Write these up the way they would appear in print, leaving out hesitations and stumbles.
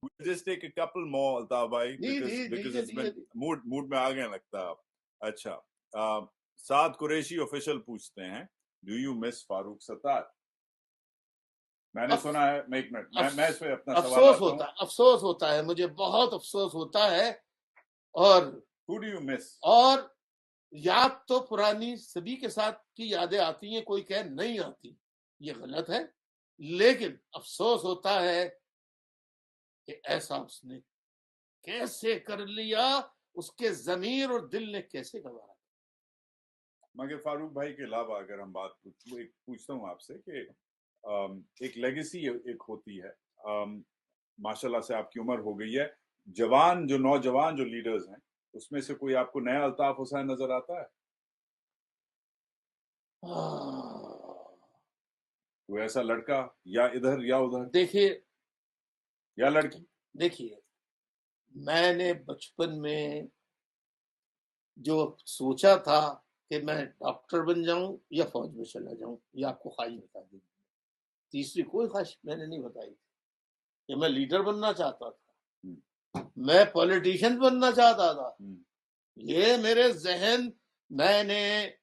We'll just take a couple more, Altaf bhai, because it's been mood में आ गए लगता है आप. अच्छा, साद कुरैशी ऑफिशियल पूछते हैं, do you miss Farooq Sattar? मैंने सुना है, मैं एक मिनट, मैं इस पे अपना सवाल लाता हूं. अफसोस होता है, मुझे बहुत अफसोस होता है. और Who do you miss? और याद तो पुरानी सभी के साथ की यादें आती हैं, कोई कह नहीं आती, ये गलत है. लेकिन अफसोस होता है कि ऐसा उसने कैसे कर लिया, उसके जमीर और दिल ने कैसे गवारा. मगर फारूक भाई के अलावा अगर हम बात पूछता हूँ आपसे कि एक लेगेसी एक होती है, माशाल्लाह से आपकी उम्र हो गई है, नौजवान जो लीडर्स हैं उसमें से कोई आपको नया अल्ताफ हुसैन नजर आता है? कोई ऐसा लड़का या इधर या उधर? देखिए, या लड़की? देखिए, मैंने बचपन में जो सोचा था कि मैं डॉक्टर बन जाऊं या फौज में चला जाऊं, ये आपको ख्वाहिश बता दी. तीसरी कोई ख्वाहिश मैंने नहीं बताई कि मैं लीडर बनना चाहता था, मैं पॉलिटिशियन बनना चाहता था. ये मेरे जहन, मैंने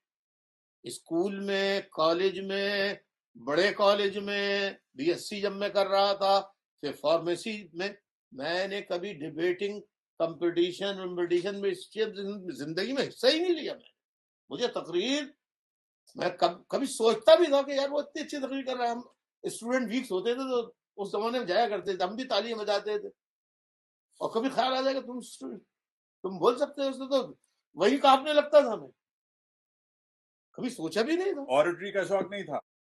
स्कूल में, कॉलेज में, बड़े कॉलेज में, बीएससी जब मैं कर रहा था, फिर फार्मेसी में, मैंने कभी डिबेटिंग कंपटीशन में जिंदगी में हिस्सा ही नहीं लिया. मुझे तकरीर, मैं कभी सोचता भी था कि यार वो इतनी अच्छी तकरीर कर रहा है. हम स्टूडेंट वीक्स होते थे तो उस जमाने में जाया करते थे, हम भी तालियां बजाते थे, और कभी ख्याल आ जाएगा तुम बोल सकते हो, उसने तो वही कांपने लगता था. मैं कभी सोचा भी नहीं था. ऑडिटरी का शौक नहीं था?